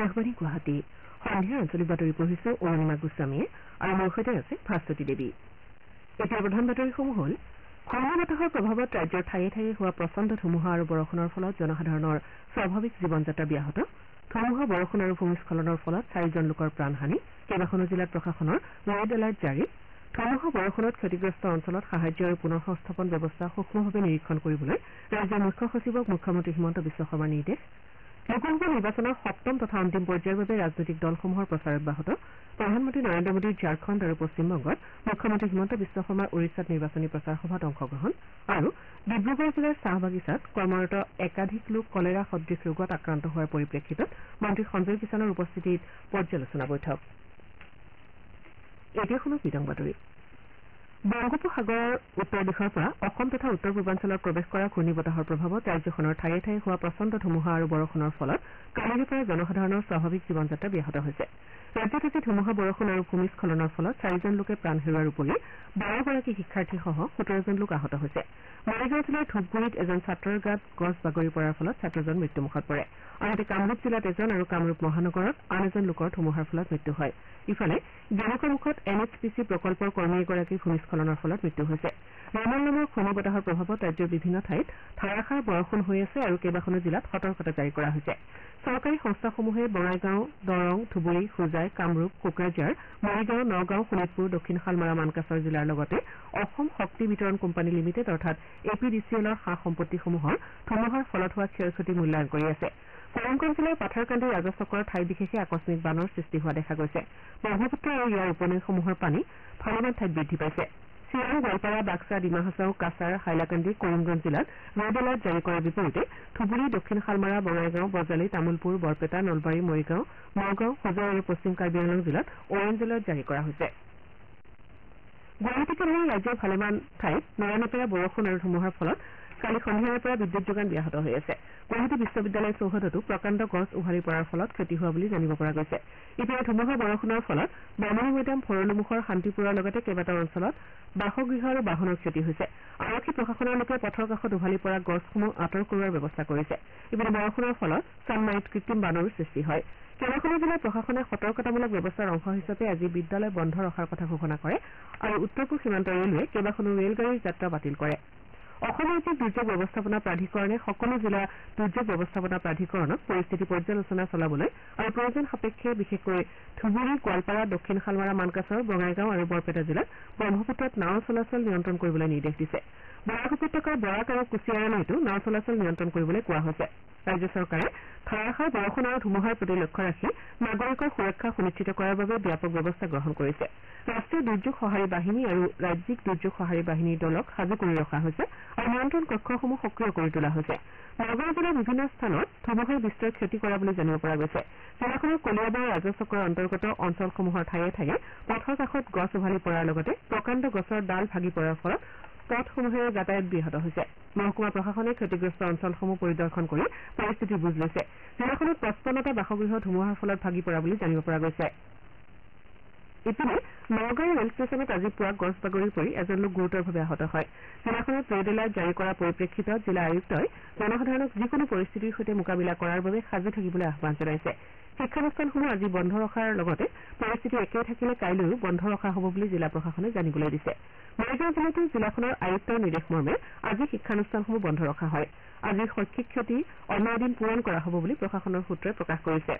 আকাশবাণী গুৱাহাটী সন্ধিয়া আঞ্চলিক বাতৰি পঢ়িছো অৰুণিমা গোস্বামীয়ে আৰু মোৰ সৈতে আছে ভাস্বতী দেৱী। এতিয়া প্ৰধান বাতৰিসমূহ হ'ল ঘূৰ্ণী বতাহৰ প্ৰভাৱত ৰাজ্যৰ ঠায়ে ঠায়ে হোৱা প্ৰচণ্ড ধুমুহা আৰু বৰষুণৰ ফলত জনসাধাৰণৰ স্বাভাৱিক জীৱন যাত্ৰা ব্যাহত। ধুমুহা বৰষুণ আৰু ভূমিস্খলনৰ ফলত 4জন লোকৰ প্ৰাণহানি, কেইবাখনো জিলাত প্ৰশাসনৰ ৰেড এলাৰ্ট জাৰি। ধুমুহা বৰষুণত ক্ষতিগ্ৰস্ত অঞ্চলত সাহায্য আৰু পুনৰ সংস্থাপন ব্যৱস্থা সূক্ষ্মভাৱে নিৰীক্ষণ কৰিবলৈ ৰাজ্যৰ মুখ্য সচিবক মুখ্যমন্ত্ৰী হিমন্ত বিশ্ব শৰ্মাৰ নিৰ্দেশ। লোকসভা নিৰ্বাচনৰ সপ্তম তথা অন্তিম পৰ্যায়ৰ বাবে ৰাজনৈতিক দলসমূহৰ প্ৰচাৰ অব্যাহত। প্ৰধানমন্ত্ৰী নৰেন্দ্ৰ মোদীৰ ঝাৰখণ্ড আৰু পশ্চিমবংগত, মুখ্যমন্ত্ৰী হিমন্ত বিশ্ব শৰ্মাৰ ওড়িশাত নিৰ্বাচনী প্ৰচাৰ সভাত অংশগ্ৰহণ আৰু ডিব্ৰুগড় জিলাৰ চাহ বাগিচাত কৰ্মৰত একাধিক লোক কলেৰা সদৃশ ৰোগত আক্ৰান্ত হোৱাৰ পৰিপ্ৰেক্ষিতত মন্ত্ৰী সঞ্জয় কিষাণৰ উপস্থিতিত পৰ্যালোচনা বৈঠক। এতিয়া শুনক বিতং বাতৰি। বংগোপসাগৰৰ উত্তৰ দিশৰ পৰা অসম তথা উত্তৰ পূৰ্বাঞ্চলত প্ৰৱেশ কৰা ঘূৰ্ণী বতাহৰ প্ৰভাৱত ৰাজ্যখনৰ ঠায়ে ঠায়ে হোৱা প্ৰচণ্ড ধুমুহা আৰু বৰষুণৰ ফলত কালিৰে পৰা জনসাধাৰণৰ স্বাভাৱিক জীৱন যাত্ৰা ব্যাহত হৈছে। ৰাজ্যত আজি ধুমুহা বৰষুণ আৰু ভূমিস্খলনৰ ফলত 4জন লোকে প্ৰাণ হেৰুওৱাৰ উপৰি 12গৰাকী শিক্ষাৰ্থীসহ 17জন লোক আহত হৈছে। মৰিগাঁও জিলাৰ ধূপগুৰিত এজন ছাত্ৰৰ গাত গছ বাগৰি পৰাৰ ফলত ছাত্ৰজন মৃত্যুমুখত পৰে। আনহাতে কামৰূপ জিলাত এজন আৰু কামৰূপ মহানগৰত আন এজন লোকৰ ধুমুহাৰ ফলত মৃত্যু হয়। ইফালে গেৰুকামুখত NHPC প্ৰকল্পৰ কৰ্মী এগৰাকীৰ ভূমিস্খলনৰ ফলত মৃত্যু হৈছে। ৰেমাল নামৰ ঘূৰ্ণী বতাহৰ প্ৰভাৱত ৰাজ্যৰ বিভিন্ন ঠাইত ধাৰাসাৰ বৰষুণ হৈ আছে আৰু কেইবাখনো জিলাত সতৰ্কতা জাৰি কৰা হৈছে। চৰকাৰী সংস্থাসমূহে বঙাইগাঁও, দৰং, ধুবুৰী, হোজাই, কামৰূপ, কোকৰাঝাৰ, মৰিগাঁও, নগাঁও, শোণিতপুৰ, দক্ষিণ শালমাৰা, মানকাছৰ জিলাৰ লগতে অসম শক্তি বিতৰণ কোম্পানী লিমিটেড অৰ্থাৎ APDCLৰ সা সম্পত্তিসমূহৰ ধুমুহাৰ ফলত হোৱা ক্ষয় ক্ষতি মূল্যায়ন কৰি আছে। কৰিমগঞ্জ জিলাৰ পাথাৰকান্দি ৰাজচক্ৰৰ ঠাই বিশেষে আকস্মিক বানৰ সৃষ্টি হোৱা দেখা গৈছে। ব্ৰহ্মপুত্ৰ আৰু ইয়াৰ উপনৈসমূহৰ পানী ভালেমান ঠাইত বৃদ্ধি পাইছে। চিৰাং, গোৱালপাৰা, বাক্সা, ডিমা হাছাও, কাছাৰ, হাইলাকান্দি, কৰিমগঞ্জ জিলাত ৰেড এলাৰ্ট জাৰি কৰাৰ বিপৰীতে ধুবুৰী, দক্ষিণ শালমাৰা, বঙাইগাঁও, বজালী, তামুলপুৰ, বৰপেটা, নলবাৰী, মৰিগাঁও, নগাঁও, হোজাই আৰু পশ্চিম কাৰ্বি আংলং জিলাত অৰেঞ্জ এলাৰ্ট জাৰি কৰা হৈছে। গুৱাহাটীকে ধৰি ৰাজ্যৰ ভালেমান ঠাইত নেৰানেপেৰা বৰষুণ আৰু ধুমুহাৰ ফলত কালি সন্ধিয়াৰে পৰা বিদ্যুৎ যোগান ব্যাহত হৈ আছে। গুৱাহাটী বিশ্ববিদ্যালয় চৌহদতো প্ৰকাণ্ড গছ উভালি পৰাৰ ফলত ক্ষতি হোৱা বুলি জানিব পৰা গৈছে। ইপিনে ধুমুহা বৰষুণৰ ফলত বামুণী মৈদাম, ভৰলুমুখৰ শান্তিপুৰৰ লগতে কেইবাটাও অঞ্চলত বাসগৃহ আৰু বাহনৰ ক্ষতি হৈছে। আৰক্ষী প্ৰশাসনৰ লোকে পথৰ কাষত উভালি পৰা গছসমূহ আঁতৰ কৰোৱাৰ ব্যৱস্থা কৰিছে। ইপিনে বৰষুণৰ ফলত চানমাৰীত কৃত্ৰিম বানৰো সৃষ্টি হয়। কেইবাখনো জিলাৰ প্ৰশাসনে সতৰ্কতামূলক ব্যৱস্থাৰ অংশ হিচাপে আজি বিদ্যালয় বন্ধ ৰখাৰ কথা ঘোষণা কৰে আৰু উত্তৰ-পূব সীমান্ত ৰেলৱে কেইবাখনো ৰেলগাড়ীৰ যাত্ৰা বাতিল কৰে। অসম ৰাজ্যিক দুৰ্যোগ ব্যৱস্থাপনা প্ৰাধিকৰণে সকলো জিলা দুৰ্যোগ ব্যৱস্থাপনা প্ৰাধিকৰণক পৰিস্থিতি পৰ্যালোচনা চলাবলৈ আৰু প্ৰয়োজন সাপেক্ষে বিশেষকৈ ধুবুৰী, গোৱালপাৰা, দক্ষিণ শালমাৰা, মানকাছৰ, বঙাইগাঁও আৰু বৰপেটা জিলাত ব্ৰহ্মপুত্ৰত নাও চলাচল নিয়ন্ত্ৰণ কৰিবলৈ নিৰ্দেশ দিছে। বৰাক উপত্যকাৰ বৰাক আৰু কুছিয়াৰালৈতো নাও চলাচল নিয়ন্ত্ৰণ কৰিবলৈ কোৱা হৈছে। ৰাজ্য চৰকাৰে ধাৰাসাৰ বৰষুণ আৰু ধুমুহাৰ প্ৰতি লক্ষ্য ৰাখি নাগৰিকৰ সুৰক্ষা সুনিশ্চিত কৰাৰ বাবে ব্যাপক ব্যৱস্থা গ্ৰহণ কৰিছে। ৰাষ্ট্ৰীয় দুৰ্যোগ সঁহাৰি বাহিনী আৰু ৰাজ্যিক দুৰ্যোগ সঁহাৰি বাহিনীৰ দলক সাজু কৰি ৰখা হৈছে আৰু নিয়ন্ত্ৰণ কক্ষসমূহ সক্ৰিয় কৰি তোলা হৈছে। নগাঁও জিলাৰ বিভিন্ন স্থানত ধুমুহাৰ বিস্তৰ ক্ষতি কৰা বুলি জানিব পৰা গৈছে। জিলাখনৰ কলিয়াবৰ ৰাজচক্ৰৰ অন্তৰ্গত অঞ্চলসমূহৰ ঠায়ে ঠায়ে পথৰ কাষত গছ উভালি পৰাৰ লগতে প্ৰকাণ্ড গছৰ ডাল ভাগি পৰাৰ ফলত পথসমূহেৰে যাতায়াত ব্যাহত হৈছে। মহকুমা প্ৰশাসনে ক্ষতিগ্ৰস্ত অঞ্চলসমূহ পৰিদৰ্শন কৰি পৰিস্থিতিৰ বুজ লৈছে। জিলাখনত 55টা বাসগৃহ ধুমুহাৰ ফলত ভাগি পৰা বুলি জানিব পৰা গৈছে। ইপিনে নগাঁও ৰেল ষ্টেচনত আজি পুৱা গছ বাগৰি পৰি এজন লোক গুৰুতৰভাৱে আহত হয়। জিলাখনত ৰেড এলাৰ্ট জাৰি কৰাৰ পৰিপ্ৰেক্ষিতত জিলা আয়ুক্তই জনসাধাৰণক যিকোনো পৰিস্থিতিৰ সৈতে মোকাবিলা কৰাৰ বাবে সাজু থাকিবলৈ আহ্বান জনাইছে। শিক্ষানুষ্ঠানসমূহ আজি বন্ধ ৰখাৰ লগতে পৰিস্থিতি একেই থাকিলে কাইলৈও বন্ধ ৰখা হ'ব বুলি জিলা প্ৰশাসনে জানিবলৈ দিছে। মৰিগাঁও জিলাতো জিলাখনৰ আয়ুক্তৰ নিৰ্দেশ মৰ্মে আজি শিক্ষানুষ্ঠানসমূহ বন্ধ ৰখা হয়। আজিৰ শৈক্ষিক ক্ষতি অন্য এদিন পূৰণ কৰা হ'ব বুলি প্ৰশাসনৰ সূত্ৰই প্ৰকাশ কৰিছে।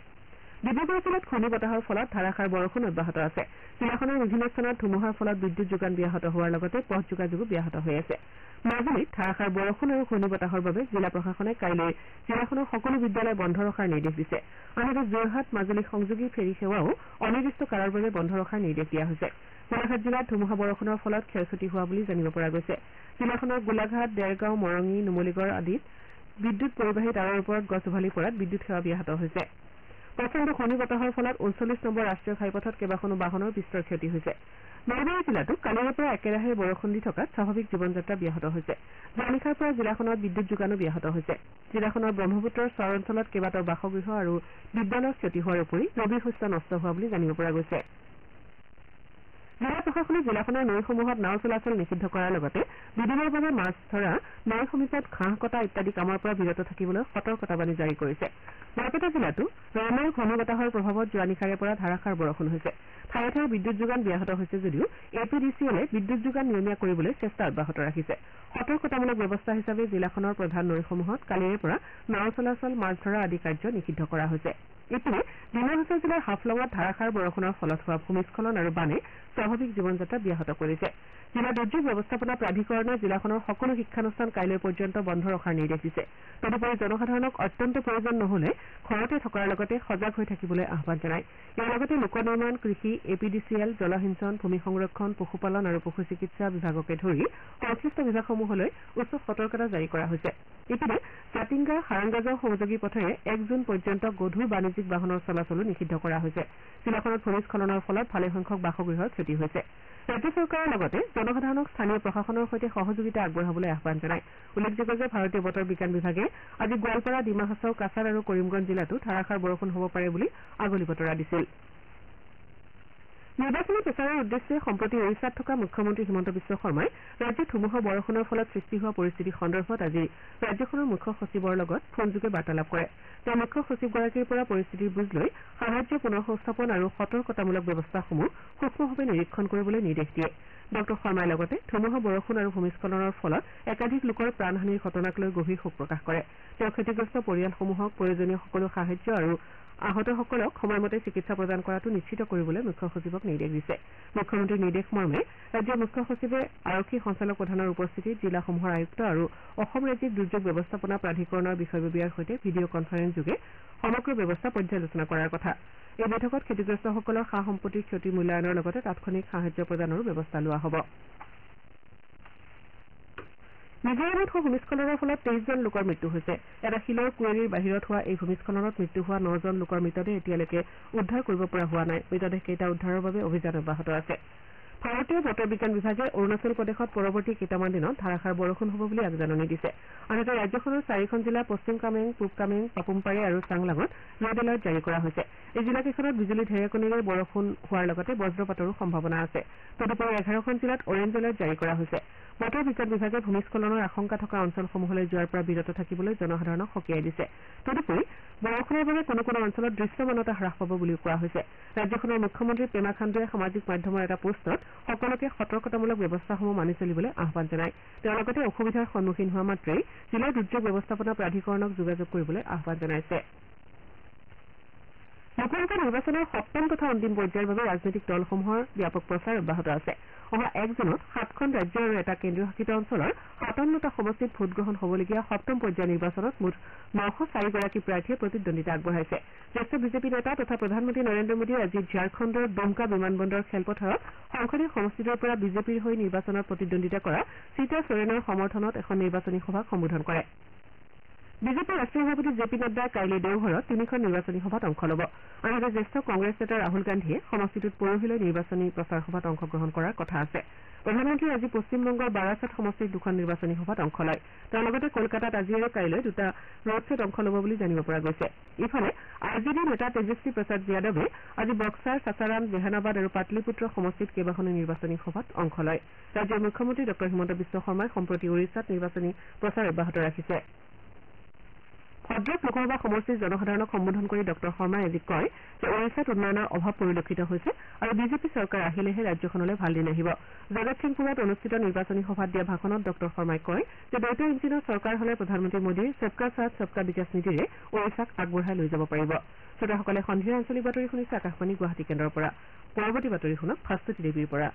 ডিব্ৰুগড় জিলাত ঘূৰ্ণী বতাহৰ ফলত ধাৰাসাৰ বৰষুণ অব্যাহত আছে। জিলাখনৰ বিভিন্ন স্থানত ধুমুহাৰ ফলত বিদ্যুৎ যোগান ব্যাহত হোৱাৰ লগতে পথ যোগাযোগো ব্যাহত হৈ আছে। মাজুলীত ধাৰাসাৰ বৰষুণ আৰু ঘূৰ্ণী বতাহৰ বাবে জিলা প্ৰশাসনে কাইলৈ জিলাখনৰ সকলো বিদ্যালয় বন্ধ ৰখাৰ নিৰ্দেশ দিছে। আনহাতে যোৰহাট মাজুলী সংযোগী ফেৰী সেৱাও অনিৰ্দিষ্ট কালৰ বাবে বন্ধ ৰখাৰ নিৰ্দেশ দিয়া হৈছে। গোলাঘাট জিলাত ধুমুহা বৰষুণৰ ফলত ক্ষয় ক্ষতি হোৱা বুলি জানিব পৰা গৈছে। জিলাখনৰ গোলাঘাট, দেৰগাঁও, মৰঙী, নুমলীগড় আদিত বিদ্যুৎ পৰিবাহী তাৰৰ ওপৰত গছ উভালি পৰাত বিদ্যুৎ সেৱা ব্যাহত হৈছে। প্ৰচণ্ড ঘূৰ্ণী বতাহৰ ফলত 39 নম্বৰ ৰাষ্ট্ৰীয় ঘাইপথত কেইবাখনো বাহনৰ বিস্তৰ ক্ষতি হৈছে। নলবাৰী জিলাতো কালিৰে পৰা একেৰাহে বৰষুণ দি থকাত স্বাভাৱিক জীৱন যাত্ৰা ব্যাহত হৈছে। যোৱা নিশাৰ পৰা জিলাখনত বিদ্যুৎ যোগানো ব্যাহত হৈছে। জিলাখনৰ ব্ৰহ্মপুত্ৰৰ চৰ অঞ্চলত কেইবাটাও বাসগৃহ আৰু বিদ্যালয়ৰ ক্ষতি হোৱাৰ উপৰি ৰবি শস্য নষ্ট হোৱা বুলি জানিব পৰা গৈছে। জিলা প্ৰশাসনে জিলাখনৰ নৈসমূহত নাও চলাচল নিষিদ্ধ কৰাৰ লগতে দুদিনৰ বাবে মাছ ধৰা নৈৰ সমীপত ঘাঁহ কটা ইত্যাদি কামৰ পৰা বিৰত থাকিবলৈ সতৰ্কতাবাণী জাৰি কৰিছে। বৰপেটা জিলাতো ৰণৈৰ ঘূৰ্ণী বতাহৰ প্ৰভাৱত যোৱা নিশাৰে পৰা ধাৰাসাৰ বৰষুণ হৈছে। ঠায়ে ঠায়ে বিদ্যুৎ যোগান ব্যাহত হৈছে যদিও APDCLে বিদ্যুৎ যোগান নিয়মীয়া কৰিবলৈ চেষ্টা অব্যাহত ৰাখিছে। সতৰ্কতামূলক ব্যৱস্থা হিচাপে জিলাখনৰ প্ৰধান নৈসমূহত কালিৰে পৰা নাও চলাচল মাছ ধৰা আদি কাৰ্য নিষিদ্ধ কৰা হৈছে। ইপিনে ডিমাহাছাও জিলাৰ হাফলঙত ধাৰাসাৰ বৰষুণৰ ফলত হোৱা ভূমিস্খলন আৰু বানে স্বাভাৱিক জীৱন যাত্ৰা ব্যাহত কৰিছে। জিলা দুৰ্যোগ ব্যৱস্থাপনা প্ৰাধিকৰণে জিলাখনৰ সকলো শিক্ষানুষ্ঠান কাইলৈ পৰ্যন্ত বন্ধ ৰখাৰ নিৰ্দেশ দিছে। তদুপৰি জনসাধাৰণক অত্যন্ত প্ৰয়োজন নহলে ঘৰতে থকাৰ লগতে সজাগ হৈ থাকিবলৈ আহ্বান জনায়। ইয়াৰ লগতে লোক নিৰ্মাণ, কৃষি, APDCL, জলসিঞ্চন, ভূমি সংৰক্ষণ, পশুপালন আৰু পশু চিকিৎসা বিভাগকে ধৰি সংশ্লিষ্ট বিভাগসমূহলৈ উচ্চ সতৰ্কতা জাৰি কৰা হৈছে। ইপিনে জাতিংগা হাৰাংগাজৰ সংযোগী পথেৰে 1 জুন পৰ্যন্ত গধুৰ বাণিজ্যিক বাহনৰ চলাচলো নিষিদ্ধ কৰা হৈছে। জিলাখনত ভূমিস্খলনৰ ফলত ভালেসংখ্যক বাসগৃহৰ ক্ষতি হৈছে। ৰাজ্য চৰকাৰৰ লগতে জনসাধাৰণক স্থানীয় প্ৰশাসনৰ সৈতে সহযোগিতা আগবঢ়াবলৈ আহ্বান জনায়। উল্লেখযোগ্য যে ভাৰতীয় বতৰ বিজ্ঞান বিভাগে আজি গোৱালপাৰা, ডিমা হাছাও, কাছাৰ আৰু কৰিমগঞ্জ জিলাতো ধাৰাসাৰ বৰষুণ হ'ব পাৰে বুলি আগলি বতৰা দিছিল। নিৰ্বাচনী প্ৰচাৰৰ উদ্দেশ্যে সম্প্ৰতি ওড়িশাত থকা মুখ্যমন্ত্ৰী হিমন্ত বিশ্ব শৰ্মাই ৰাজ্যত ধুমুহা বৰষুণৰ ফলত সৃষ্টি হোৱা পৰিস্থিতি সন্দৰ্ভত আজি ৰাজ্যখনৰ মুখ্য সচিবৰ লগত ফোনযোগে বাৰ্তালাপ কৰে। তেওঁ মুখ্য সচিবগৰাকীৰ পৰা পৰিস্থিতিৰ বুজ লৈ সাহায্য, পুনৰ সংস্থাপন আৰু সতৰ্কতামূলক ব্যৱস্থাসমূহ সূক্ষ্মভাৱে নিৰীক্ষণ কৰিবলৈ নিৰ্দেশ দিয়ে। ড শৰ্মাই লগতে ধুমুহা বৰষুণ আৰু ভূমিস্খলনৰ ফলত একাধিক লোকৰ প্ৰাণহানিৰ ঘটনাক লৈ গভীৰ শোক প্ৰকাশ কৰে। তেওঁ ক্ষতিগ্ৰস্ত পৰিয়ালসমূহক প্ৰয়োজনীয় সকলো সাহায্য আৰু আহতসকলক সময়মতে চিকিৎসা প্ৰদান কৰাটো নিশ্চিত কৰিবলৈ মুখ্য সচিবক নিৰ্দেশ দিছে। মুখ্যমন্ত্ৰীৰ নিৰ্দেশ মৰ্মে ৰাজ্যৰ মুখ্য সচিবে আৰক্ষী সঞ্চালক প্ৰধানৰ উপস্থিতিত জিলাসমূহৰ আয়ুক্ত আৰু অসম ৰাজ্যিক দুৰ্যোগ ব্যৱস্থাপনা প্ৰাধিকৰণৰ বিষয়ববীয়াৰ সৈতে ভিডিঅ' কনফাৰেন্স যোগে সমগ্ৰ ব্যৱস্থা পৰ্যালোচনা কৰাৰ কথা। এই বৈঠকত ক্ষতিগ্ৰস্তসকলৰ সা সম্পত্তিৰ ক্ষতি মূল্যায়নৰ লগতে তাৎক্ষণিক সাহায্য প্ৰদানৰো ব্যৱস্থা লোৱা হ'ব। মিজোৰামত হোৱা ভূমিস্খলনৰ ফলত 23 জন লোকৰ মৃত্যু হৈছে। এটা শিলৰ কুঁৱেৰীৰ বাহিৰত হোৱা এই ভূমিস্খলনত মৃত্যু হোৱা 9 জন লোকৰ মৃতদেহ এতিয়ালৈকে উদ্ধাৰ কৰিব পৰা হোৱা নাই। মৃতদেহকেইটা উদ্ধাৰৰ বাবে অভিযান অব্যাহত আছে। ভাৰতীয় বতৰ বিজ্ঞান বিভাগে অৰুণাচল প্ৰদেশত পৰৱৰ্তী কেইটামান দিনত ধাৰাসাৰ বৰষুণ হ'ব বুলি আগজাননী দিছে। আনহাতে ৰাজ্যখনৰ 4খন জিলা পশ্চিম কামেং, পূব কামেং, পাপুমপাৰে আৰু চাংলাঙত ৰেড এলাৰ্ট জাৰি কৰা হৈছে। এই জিলাকেইখনত বিজুলী ঢেৰেকণিৰে বৰষুণ হোৱাৰ লগতে বজ্ৰপাতৰো সম্ভাৱনা আছে। তদুপৰি 11খন জিলাত অৰেঞ্জ এলাৰ্ট জাৰি কৰা হৈছে। বতৰ বিজ্ঞান বিভাগে ভূমিস্খলনৰ আশংকা থকা অঞ্চলসমূহলৈ যোৱাৰ পৰা বিৰত থাকিবলৈ জনসাধাৰণক সকীয়াই দিছে। তদুপৰি বৰষুণৰ বাবে কোনো কোনো অঞ্চলত দৃশ্যমানতা হ্ৰাস পাব বুলিও কোৱা হৈছে। ৰাজ্যখনৰ মুখ্যমন্ত্ৰী পেমা খাণ্ডুৱে সামাজিক মাধ্যমৰ এটা পোষ্টত সকলোকে সতৰ্কতামূলক ব্যৱস্থাসমূহ মানি চলিবলৈ আহ্বান জনায়। তেওঁ লগতে অসুবিধাৰ সন্মুখীন হোৱা মাত্ৰেই জিলাৰ দুৰ্যোগ ব্যৱস্থাপনা প্ৰাধিকৰণক যোগাযোগ কৰিবলৈ আহ্বান জনাইছে। লোকসভা নিৰ্বাচনৰ 7ম তথা অন্তিম পৰ্যায়ৰ বাবে ৰাজনৈতিক দলসমূহৰ ব্যাপক প্ৰচাৰ অব্যাহত আছে। অহা 1 জুনত 7খন ৰাজ্য আৰু এটা কেন্দ্ৰীয় শাসিত অঞ্চলৰ 57টা সমষ্টিত ভোটগ্ৰহণ হ'বলগীয়া 7ম পৰ্যায়ৰ নিৰ্বাচনত মুঠ 904গৰাকী প্ৰাৰ্থীয়ে প্ৰতিদ্বন্দ্বিতা আগবঢ়াইছে। জ্যেষ্ঠ বিজেপি নেতা তথা প্ৰধানমন্ত্ৰী নৰেন্দ্ৰ মোদীয়ে আজি ঝাৰখণ্ডৰ ডুমকা বিমানবন্দৰ খেলপথাৰত সংসদীয় সমষ্টিটোৰ পৰা বিজেপিৰ হৈ নিৰ্বাচনত প্ৰতিদ্বন্দ্বিতা কৰা চিতা চোৰেনৰ সমৰ্থনত এখন নিৰ্বাচনী সভাক সম্বোধন কৰে। বিজেপিৰ ৰাষ্ট্ৰীয় সভাপতি জে পি নাড্ডাই কাইলৈ দেওঘৰত 3খন নিৰ্বাচনী সভাত অংশ ল'ব। আনহাতে জ্যেষ্ঠ কংগ্ৰেছ নেতা ৰাহুল গান্ধীয়ে সমষ্টিটোত পৰহিলৈ নিৰ্বাচনী প্ৰচাৰ সভাত অংশগ্ৰহণ কৰাৰ কথা আছে। প্ৰধানমন্ত্ৰীয়ে আজি পশ্চিমবংগৰ বাৰাছাট সমষ্টিত 2খন নিৰ্বাচনী সভাত অংশ লয়। তেওঁ লগতে কলকাতাত আজি আৰু কাইলৈ 2টা ৰোড শ্বত অংশ ল'ব বুলি জানিব পৰা গৈছে। ইফালে RJD নেতা তেজস্বী প্ৰসাদ যাদৱে আজি বক্সাৰ, চাচাৰাম, জেহানাবাদ আৰু পাটলিপুত্ৰ সমষ্টিত কেইবাখনো নিৰ্বাচনী সভাত অংশ লয়। ৰাজ্যৰ মুখ্যমন্ত্ৰী ড হিমন্ত বিশ্ব শৰ্মাই সম্প্ৰতি ওড়িশাত নিৰ্বাচনী প্ৰচাৰ অব্যাহত ৰাখিছে। ভদ্ৰক লোকসভা সমষ্টিৰ জনসাধাৰণক সম্বোধন কৰি ড শৰ্মাই আজি কয় যে ওড়িশাত উন্নয়নৰ অভাৱ পৰিলক্ষিত হৈছে আৰু বিজেপি চৰকাৰ আহিলেহে ৰাজ্যখনলৈ ভাল দিন আহিব। জগতসিংপুৰত অনুষ্ঠিত নিৰ্বাচনী সভাত দিয়া ভাষণত ড শৰ্মাই কয় যে দ্বৈত ইঞ্জিনৰ চৰকাৰ হলে প্ৰধানমন্ত্ৰী মোদীৰ সবকা সাথ সবকা বিকাশ নীতিৰে ওড়িশাক আগবঢ়াই লৈ যাব পাৰিব। শ্ৰোতাসকলে সন্ধিয়াৰ আঞ্চলিক বাতৰি শুনিছে আকাশবাণী গুৱাহাটী কেন্দ্ৰৰ পৰা। পৰৱৰ্তী বাতৰি শুনক ভাস্তুতি দেৱীৰ পৰা।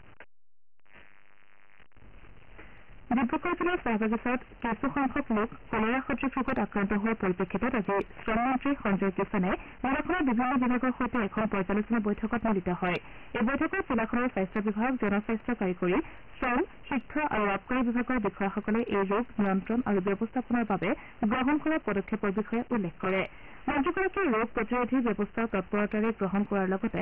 ডিব্ৰুগড় জিলাৰ চাহবাগিচাত কিছুসংখ্যক লোক কলেৰা সদৃশ ৰোগত আক্ৰান্ত হোৱাৰ পৰিপ্ৰেক্ষিতত আজি শ্ৰম মন্ত্ৰী সঞ্জয় কিষানে জিলাখনৰ বিভিন্ন বিভাগৰ সৈতে এখন পৰ্যালোচনা বৈঠকত মিলিত হয়। এই বৈঠকত জিলাখনৰ স্বাস্থ্য বিভাগ, জনস্বাস্থ্য কাৰিকৰী, শ্ৰম, শিক্ষা আৰু আবকাৰী বিভাগৰ বিষয়াসকলে এই ৰোগ নিয়ন্ত্ৰণ আৰু ব্যৱস্থাপনাৰ বাবে গ্ৰহণ কৰা পদক্ষেপৰ বিষয়ে উল্লেখ কৰে। মন্ত্ৰীগৰাকীয়ে ৰোগ প্ৰতিৰোধী ব্যৱস্থা তৎপৰতাৰে গ্ৰহণ কৰাৰ লগতে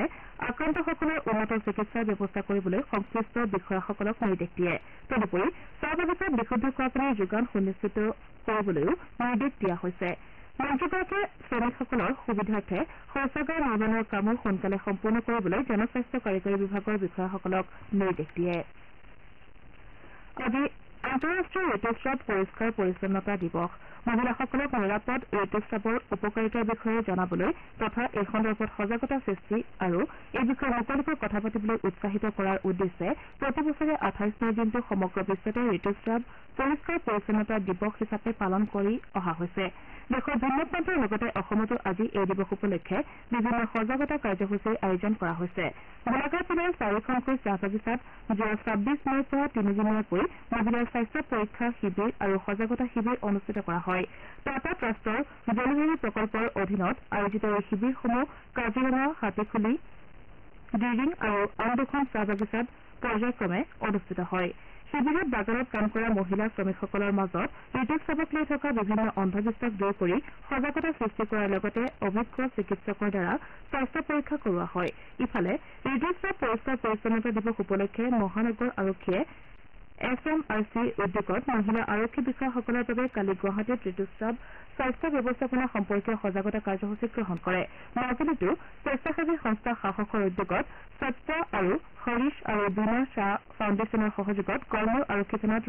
আক্ৰান্তসকলৰ উন্নত চিকিৎসাৰ ব্যৱস্থা কৰিবলৈ সংশ্লিষ্ট বিষয়াসকলক নিৰ্দেশ দিয়ে। তদুপৰি চাহ বাগিচাত বিশুদ্ধ খোৱা পানীৰ যোগান সুনিশ্চিত কৰিবলৈও নিৰ্দেশ দিয়া হৈছে। মন্ত্ৰীগৰাকীয়ে শ্ৰমিকসকলৰ সুবিধাৰ্থে শৌচাগাৰ নিৰ্মাণৰ কামো সোনকালে সম্পূৰ্ণ কৰিবলৈ জনস্বাস্থ্য কাৰিকৰী বিভাগৰ বিষয়াসকলক নিৰ্দেশ দিয়ে। আজি আন্তঃৰাষ্ট্ৰীয় ঋতুস্ৰাৱ পৰিষ্কাৰ পৰিচ্ছন্নতা দিৱস। মহিলাসকলক নিৰাপদ ঋতুস্ৰাৱৰ উপকাৰিতাৰ বিষয়ে জনাবলৈ তথা এই সন্দৰ্ভত সজাগতা সৃষ্টি আৰু এই বিষয়ে মুকলিকৈ কথা পাতিবলৈ উৎসাহিত কৰাৰ উদ্দেশ্যে প্ৰতি বছৰে 28 মেৰ দিনটো সমগ্ৰ বিশ্বতে ঋতুস্ৰাৱ পৰিষ্কাৰ পৰিচ্ছন্নতা দিৱস হিচাপে পালন কৰি অহা হৈছে। দেশৰ ভিন্ন প্ৰান্তৰ লগতে অসমতো আজি এই দিৱস উপলক্ষে বিভিন্ন সজাগতা কাৰ্যসূচীৰ আয়োজন কৰা হৈছে। গোলাঘাট জিলাৰ 4খনকৈ চাহ বাগিচাত যোৱা 26 মেৰ পৰা 3 দিনীয়াকৈ মহিলাৰ স্বাস্থ্য পৰীক্ষা শিবিৰ আৰু সজাগতা শিবিৰ অনুষ্ঠিত কৰা হয়। টাটা ট্ৰাষ্টৰ জলবায়ু প্ৰকল্পৰ অধীনত আয়োজিত এই শিবিৰসমূহ কাজিৰঙা, হাতীখুলি, ডিৰিং আৰু আন দুখন চাহ বাগিচাত পৰ্যায়ক্ৰমে অনুষ্ঠিত হয়। শিবিৰত বাগানত কাম কৰা মহিলা শ্ৰমিকসকলৰ মাজত ঋতুস্ৰাৱক লৈ থকা বিভিন্ন অন্ধবিশ্বাস দূৰ কৰি সজাগতা সৃষ্টি কৰাৰ লগতে অভিজ্ঞ চিকিৎসকৰ দ্বাৰা স্বাস্থ্য পৰীক্ষা কৰোৱা হয়। ইফালে ঋতুস্ৰাৱ পৰিষ্কাৰ পৰিচ্ছন্নতা দিৱস উপলক্ষে মহানগৰ আৰক্ষীয়ে SMRC উদ্যোগত মহিলা আৰক্ষী বিষয়াসকলৰ বাবে কালি গুৱাহাটীত ঋতুস্ৰাৱ স্বাস্থ্য ব্যৱস্থাপনা সম্পৰ্কীয় সজাগতা কাৰ্যসূচী গ্ৰহণ কৰে। মাজুলীতো স্বেচ্ছাসেৱী সংস্থা সাহসৰ উদ্যোগত সত্য আৰু হৰিশ আৰু বীণা শ্বাহ ফাউণ্ডেশ্যনৰ সহযোগত গড়মূৰ আৰক্ষী থানাত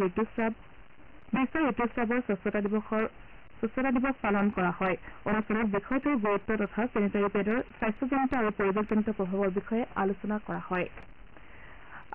বিশ্ব ঋতুস্ৰাৱৰ স্বচ্ছতা দিৱস পালন কৰা হয়। অনুষ্ঠানত বিষয়টোৰ গুৰুত্ব তথা চেনিটাৰী পেডৰ স্বাস্থ্যজনিত আৰু পৰিৱেশজনিত প্ৰভাৱৰ বিষয়ে আলোচনা কৰা হয়।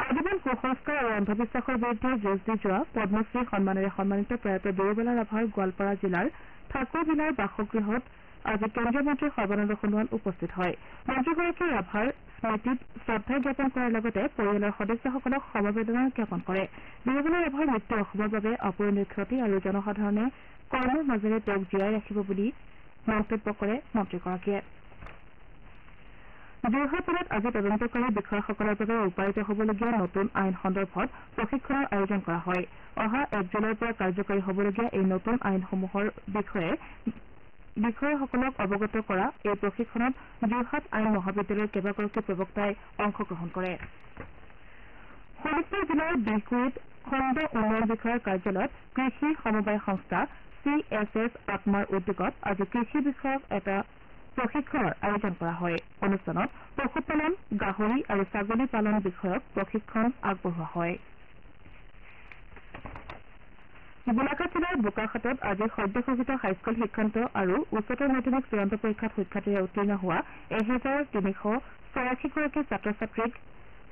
আজীৱন কুসংস্কাৰ আৰু অন্ধবিশ্বাসৰ বিৰুদ্ধে যুঁজ দি যোৱা পদ্মশ্ৰী সন্মানেৰে সন্মানিত প্ৰয়াত বীৰবলা ৰাভাৰ গোৱালপাৰা জিলাৰ ঠাকুৰ জিলাৰ বাসগৃহত আজি কেন্দ্ৰীয় মন্ত্ৰী সৰ্বানন্দ সোণোৱাল উপস্থিত হয়। মন্ত্ৰীগৰাকীয়ে ৰাভাৰ স্মৃতিত শ্ৰদ্ধা জ্ঞাপন কৰাৰ লগতে পৰিয়ালৰ সদস্যসকলক সমবেদনা জ্ঞাপন কৰে। বীৰবলা ৰাভাৰ মৃত্যু অসমৰ বাবে অপূৰণীয় ক্ষতি আৰু জনসাধাৰণে কৰ্মৰ মাজেৰে তেওঁক জীয়াই ৰাখিব বুলি মন্তব্য কৰে মন্ত্ৰীগৰাকীয়ে। যোৰহাটত আজি তদন্তকাৰী বিষয়াসকলৰ বাবে ৰূপায়িত হ'বলগীয়া নতুন আইন সন্দৰ্ভত প্ৰশিক্ষণৰ আয়োজন কৰা হয়। অহা 1 জুলাইৰ পৰা কাৰ্যকৰী হ'বলগীয়া এই নতুন আইনসমূহৰ বিষয়ে বিষয়াসকলক অৱগত কৰা এই প্ৰশিক্ষণত যোৰহাট আইন মহাবিদ্যালয়ৰ কেইবাগৰাকী প্ৰবক্তাই অংশগ্ৰহণ কৰে। শোণিতপুৰ জিলাৰ বিহগুৰিত খণ্ড উন্নয়ন বিষয়াৰ কাৰ্যালয়ত কৃষি সমবায় সংস্থা CSS আত্মাৰ উদ্যোগত আজি কৃষি বিষয়ক এটা প্ৰশিক্ষণৰ আয়োজন কৰা হয়। অনুষ্ঠানত পশুপালন, গাহৰি আৰু ছাগলী পালন বিষয়ক প্ৰশিক্ষণ আগবঢ়োৱা হয়। গোলাঘাট জিলাৰ বোকাখাতত আজি সদ্য ঘোষিত হাইস্কুল শিক্ষান্ত আৰু উচ্চতৰ মাধ্যমিক চূড়ান্ত পৰীক্ষাত সুখ্যাতিৰে উত্তীৰ্ণ হোৱা 1386গৰাকী ছাত্ৰ ছাত্ৰীক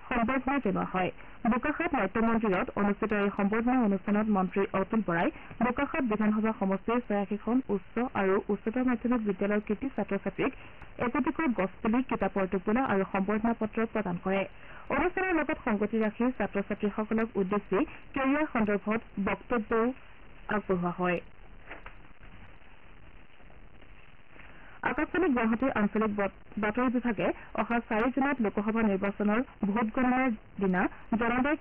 সম্বৰ্ধনা জনোৱা হয়। বোকাখাত নাট্য মন্দিৰত অনুষ্ঠিত এই সম্বৰ্ধনা অনুষ্ঠানত মন্ত্ৰী অতুল বৰাই বোকাখাত বিধানসভা সমষ্টিৰ 86খন উচ্চ আৰু উচ্চতৰ মাধ্যমিক বিদ্যালয়ৰ কৃতি ছাত্ৰ ছাত্ৰীক একোটিকৈ গছপুলি, কিতাপৰ টোপোলা আৰু সম্বৰ্ধনা পত্ৰ প্ৰদান কৰে। অনুষ্ঠানৰ লগত সংগতি ৰাখি ছাত্ৰ ছাত্ৰীসকলক উদ্দেশ্যি কেৰিয়াৰ সন্দৰ্ভত বক্তব্যও আগবঢ়োৱা হয়। আকাশবাণী গুৱাহাটীৰ আঞ্চলিক বাতৰি বিভাগে অহা 4 জুনত লোকসভা নিৰ্বাচনৰ ভোট গণনাৰ দিনা জনাদেশ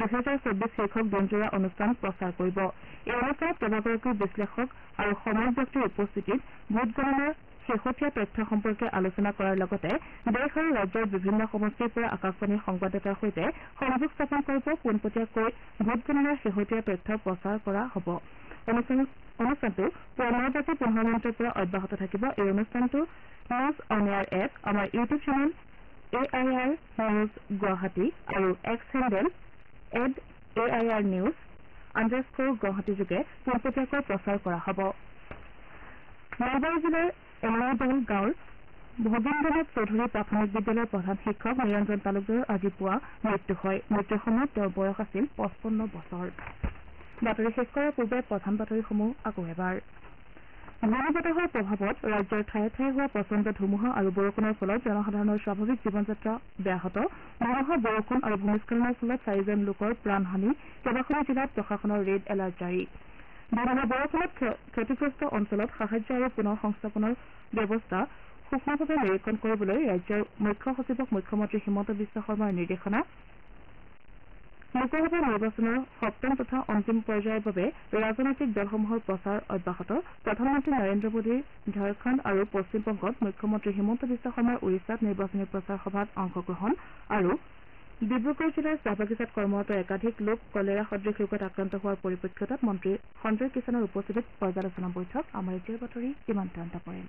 2024 শীৰ্ষক দিনজোৰা অনুষ্ঠান প্ৰচাৰ কৰিব। এই অনুষ্ঠানত কেইবাগৰাকী বিশ্লেষক আৰু সমাজ ব্যক্তিৰ উপস্থিতিত ভোট গণনাৰ শেহতীয়া তথ্য সম্পৰ্কে আলোচনা কৰাৰ লগতে দেশ আৰু ৰাজ্যৰ বিভিন্ন সমষ্টিৰ পৰা আকাশবাণীৰ সংবাদদাতাৰ সৈতে সংযোগ স্থাপন কৰিব পোনপটীয়াকৈ ভোট গণনাৰ শেহতীয়া তথ্য প্ৰচাৰ কৰা হ'ব। অনুষ্ঠানটো পুৱা 9:15 পৰা অব্যাহত থাকিব। এই অনুষ্ঠানটো নিউজ অন এয়াৰ এপ, আমাৰ YouTube channel AIR news Guwahati আৰু এক্স হেণ্ডেল @AIR_News_ যোগে পোনপটীয়াকৈ প্ৰচাৰ কৰা হ'ব। নলবাৰী জিলাৰ এমৰাইডাল গাঁৱৰ ভগীন্দ্ৰনাথ চৌধুৰী প্ৰাথমিক বিদ্যালয়ৰ প্ৰধান শিক্ষক নিৰঞ্জন তালুকদাৰৰ আজি পুৱা মৃত্যু হয়। মৃত্যুৰ সময়ত তেওঁৰ বয়স আছিল 55 বছৰ। বাতৰি শেষ কৰাৰ পূৰ্বে প্ৰধান বাতৰিসমূহ আকৌ এবাৰ। ঘূৰ্ণীবতাহৰ প্ৰভাৱত ৰাজ্যৰ ঠায়ে ঠায়ে হোৱা প্ৰচণ্ড ধুমুহা আৰু বৰষুণৰ ফলত জনসাধাৰণৰ স্বাভাৱিক জীৱন যাত্ৰা ব্যাহত। ধুমুহা, বৰষুণ আৰু ভূমিস্খলনৰ ফলত 4জন লোকৰ প্ৰাণহানি। কেইবাখনো জিলাত প্ৰশাসনৰ ৰেড এলাৰ্ট জাৰি। ধুমুহা বৰষুণত ক্ষতিগ্ৰস্ত অঞ্চলত সাহায্য আৰু পুনৰ সংস্থাপনৰ ব্যৱস্থা সূক্ষ্মভাৱে নিৰীক্ষণ কৰিবলৈ ৰাজ্যৰ মুখ্য সচিবক মুখ্যমন্ত্ৰী হিমন্ত বিশ্ব শৰ্মাৰ নিৰ্দেশনা। লোকসভা নিৰ্বাচনৰ 7ম তথা অন্তিম পৰ্যায়ৰ বাবে ৰাজনৈতিক দলসমূহৰ প্ৰচাৰ অব্যাহত। প্ৰধানমন্ত্ৰী নৰেন্দ্ৰ মোদীৰ ঝাৰখণ্ড আৰু পশ্চিমবংগত মুখ্যমন্ত্ৰী হিমন্ত বিশ্ব শৰ্মাৰ ওড়িশাত নিৰ্বাচনী প্ৰচাৰ সভাত অংশগ্ৰহণ আৰু ডিব্ৰুগড় জিলাৰ চাহ বাগিচাত কৰ্মৰত একাধিক লোক কলেৰা সদৃশ ৰোগত আক্ৰান্ত হোৱাৰ পৰিপ্ৰেক্ষিতত মন্ত্ৰী সঞ্জয় কিষাণৰ উপস্থিতিত পৰ্যালোচনা বৈঠক আমাৰ এতিয়া বাতৰি সীমান্ত আন্তঃপৰে